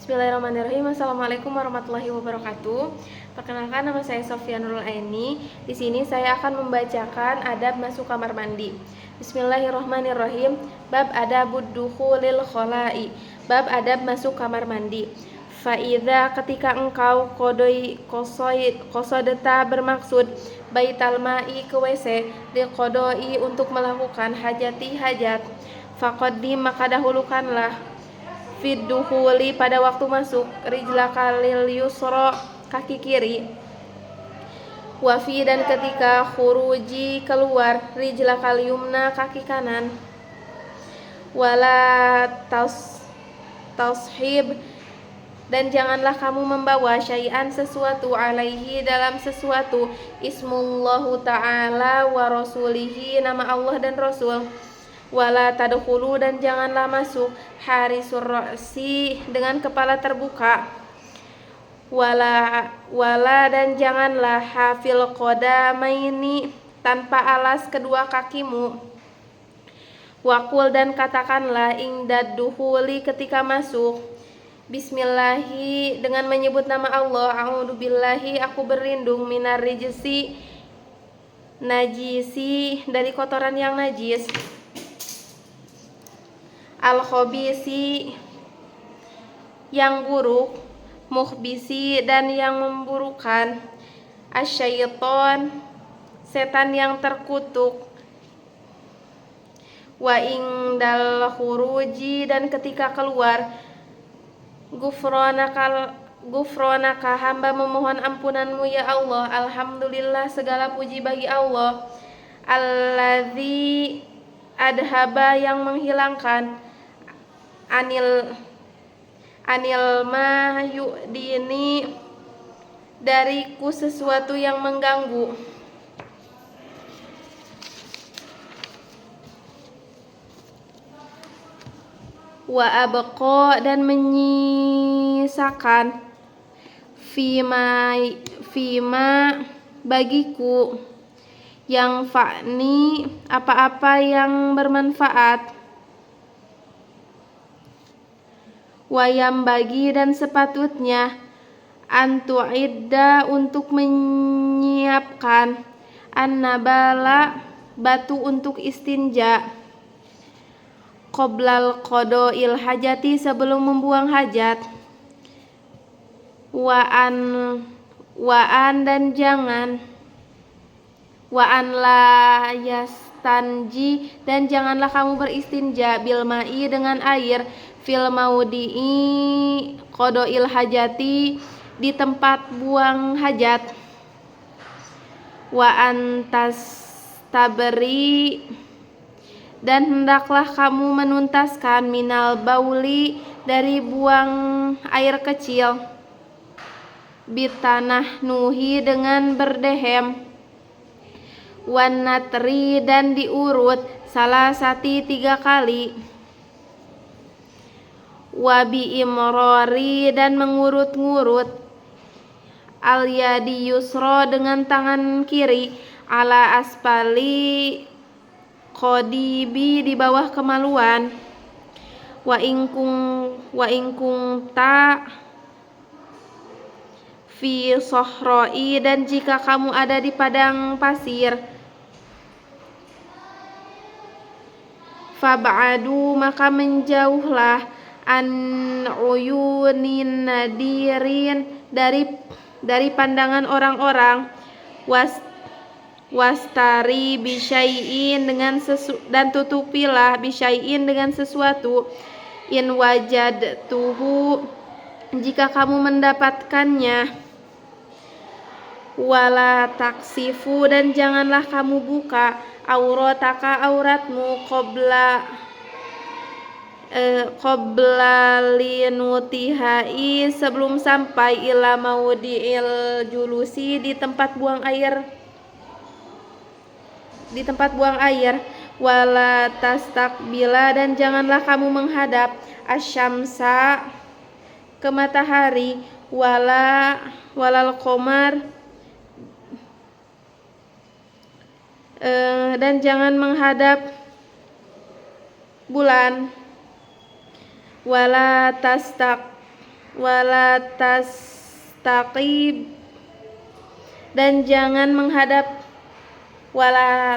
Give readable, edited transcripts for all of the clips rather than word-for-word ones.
Bismillahirrahmanirrahim. Assalamualaikum warahmatullahi wabarakatuh. Perkenalkan, nama saya Sofia Nurul Aini. Di sini saya akan membacakan adab masuk kamar mandi. Bismillahirrahmanirrahim. Bab adabud dukhulil khola'i. Bab adab masuk kamar mandi. Faida, ketika engkau kosodeta bermaksud baital ma'i ke WC, liqodoi untuk melakukan hajati hajat, faqaddim maka dahulukanlah fid dukhuli pada waktu masuk, rijlaka lil yusra kaki kiri, wafi dan ketika khuruji keluar, rijlaka lil yumna kaki kanan, wala tashib dan janganlah kamu membawa syai'an sesuatu alaihi dalam sesuatu ismullahu ta'ala wa rasulihi nama Allah dan Rasul, wala tadkhulu dan janganlah masuk harisur ra'si dengan kepala terbuka, wala dan janganlah hafil qadamaini tanpa alas kedua kakimu, waqul dan katakanlah indad dukhuli ketika masuk, bismillahi dengan menyebut nama Allah, a'udzubillahi aku berlindung minar rijsi najisi dari kotoran yang najis, al-khabisi yang buruk, mukhbisi dan yang memburukan, asyaiton setan yang terkutuk, wa indal khuruji dan ketika keluar, gufronaka hamba memohon ampunanmu ya Allah, alhamdulillah segala puji bagi Allah, alladzi adhaba yang menghilangkan, anil ma yu'dini dariku sesuatu yang mengganggu, wa abqa dan menyisakan, fima bagiku, yang fa'ni apa-apa yang bermanfaat, wayam bagi dan sepatutnya, antu'idda untuk menyiapkan, annabala batu untuk istinja, qoblal qada'il hajati sebelum membuang hajat, wa'an dan jangan, wa'an la yastanji dan janganlah kamu beristinja, bil ma'i dengan air, fil maudi'i qada'il hajati di tempat buang hajat, wa antas tabri dan hendaklah kamu menuntaskan, minal bauli dari buang air kecil, bitanah nuhi dengan berdehem, wan natri dan diurut salasati 3 kali, wabi imrori dan mengurut-ngurut, al yadi yusro dengan tangan kiri, ala aspali qodibi di bawah kemaluan, wa ingkung ta fi sohroi dan jika kamu ada di padang pasir, fab'adu maka menjauhlah, an uyunin nadirin dari pandangan orang-orang, wastari bisyai'in dan tutupilah bisyai'in dengan sesuatu, in wajadtuhu jika kamu mendapatkannya, wala taksifu dan janganlah kamu buka, aurataka auratmu, qabla linutihai sebelum sampai, ila maudi'il julusi di tempat buang air, wala tastakbila dan janganlah kamu menghadap, asyamsa ke matahari, walal qamar dan jangan menghadap bulan, wala wala tastaqib, dan jangan menghadap, wala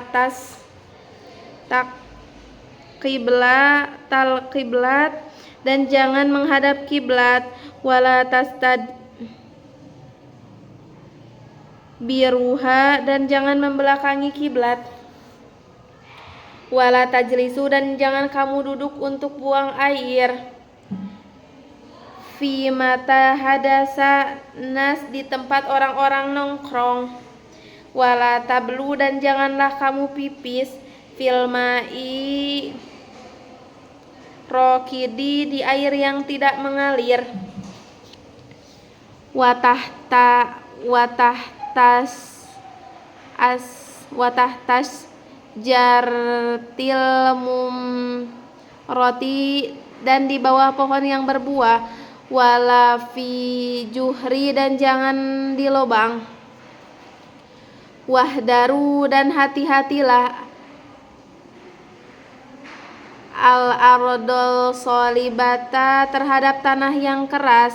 talqiblat, dan jangan menghadap kiblat, wala tastadbiruha, dan jangan membelakangi kiblat, wala tajlisu, dan jangan kamu duduk untuk buang air, fi mata hadasa nas, di tempat orang-orang nongkrong, wala tablu, dan janganlah kamu pipis, fil ma'i rokidi, di air yang tidak mengalir, watahtas jartil roti, dan di bawah pohon yang berbuah, wala fi juhri, dan jangan di lubang, wahdaru, dan hati-hatilah, al-ardol solibata, terhadap tanah yang keras,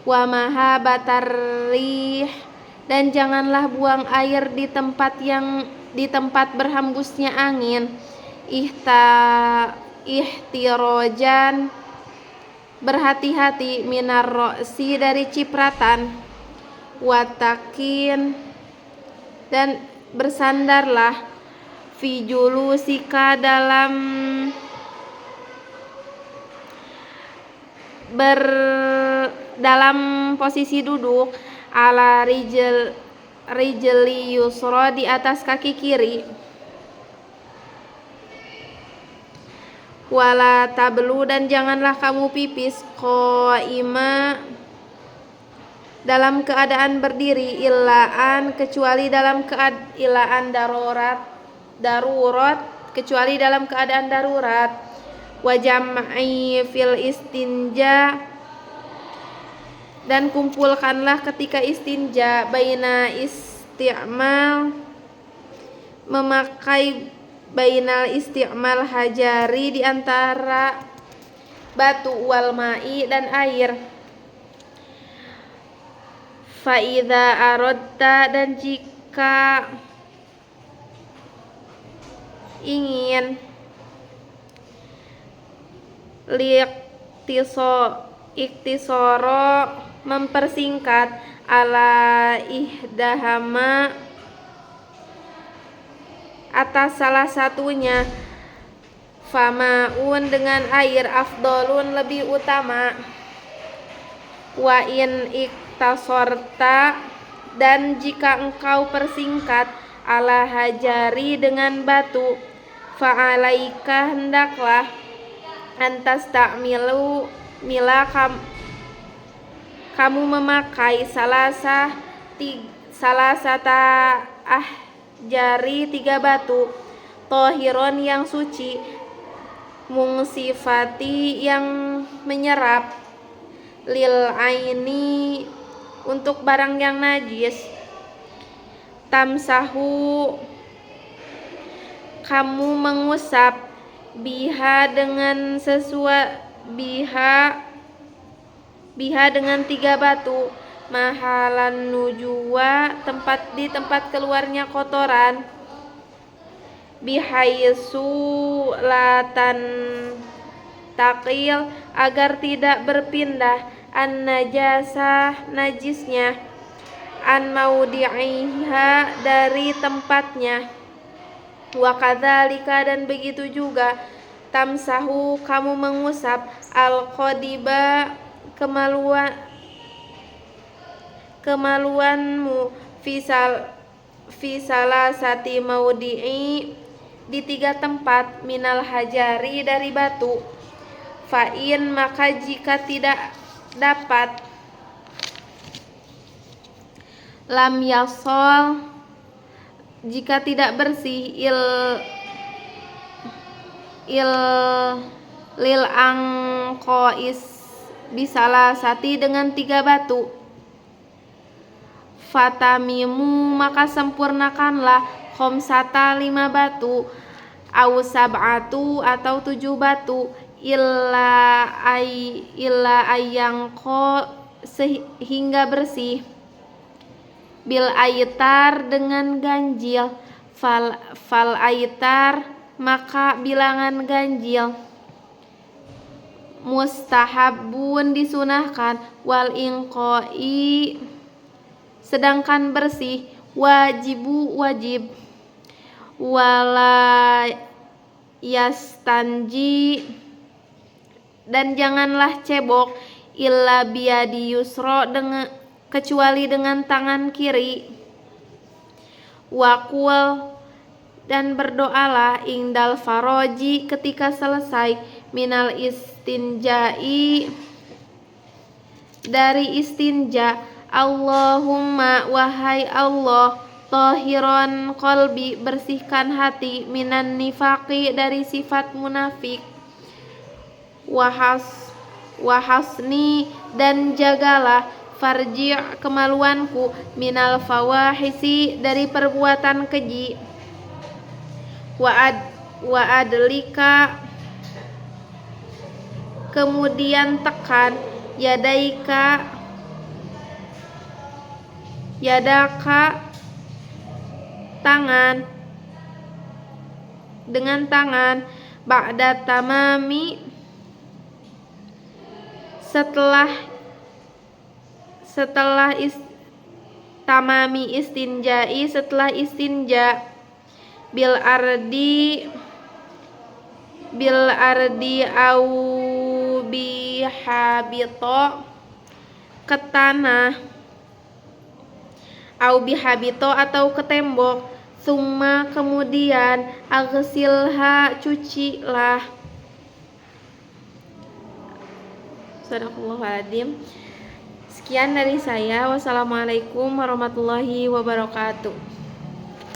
wa mahabatarrih, dan janganlah buang air di tempat berhembusnya angin, ihtirojan, berhati-hati, minar ro'si, dari cipratan, watakin, dan bersandarlah, fi julusika, dalam posisi duduk, ala rijli yusra, di atas kaki kiri, wala tablu, dan janganlah kamu pipis, qaima, dalam keadaan berdiri, illaan, kecuali dalam darurat, kecuali dalam keadaan darurat, wa jam'i fil istinja, dan kumpulkanlah ketika istinja, baina isti'mal, memakai, bainal isti'mal hajari, di antara batu, wal ma'i, dan air, fa'idha aradta, dan jika ingin, iktisoro, mempersingkat, ala ihdahama, atas salah satunya, fama'un, dengan air, afdolun, lebih utama, wa in iktasorta, dan jika engkau persingkat, ala hajari, dengan batu, fa'alaika, hendaklah, antas ta'milu, mila, kamu memakai, salasata jari, 3 batu, tohiron, yang suci, mungsifati, yang menyerap, lil aini, untuk barang yang najis, tamsahu, kamu mengusap, biha, dengan dengan 3 batu, mahalan nujua, di tempat keluarnya kotoran, bihaisu latan takil, agar tidak berpindah, an najasah, najisnya, an maudi'iha, dari tempatnya, wa kadzalika, dan begitu juga, tamsahu, kamu mengusap, al-qadiba, kemaluanmu, fi salasati maudi'i, di 3 tempat, minal hajari, dari batu, fa'in, maka jika tidak dapat, lam yasol, jika tidak bersih, lil angkois, bisalasati, dengan 3 batu, fatamimu, maka sempurnakanlah, khomsata, 5 batu, au sab'atu, atau 7 batu, illa ayangko sehingga bersih, bil aitar dengan ganjil, fal aitar maka bilangan ganjil, mustahabun disunahkan, wal inqoi sedangkan bersih, wajibu wajib, wala yastanji dan janganlah cebok, illa biadi yusro dengan kecuali dengan tangan kiri, wakul dan berdoalah ingdal faroji ketika selesai, minal istinjai dari istinja, Allahumma wahai Allah, tahiron qalbi bersihkan hati, minan nifaqi dari sifat munafik, wahasni dan jagalah farji kemaluanku, minal fawahisi dari perbuatan keji, wa adlika kemudian tekan, yadaka tangan dengan tangan, ba'da tamami setelah tamami istinjai setelah istinja, bil ardi au bihabito ke tanah, au bihabito atau ke tembok, summa kemudian aghsilha cucilah. Sadaqallahul. Sekian dari saya. Wassalamualaikum warahmatullahi wabarakatuh.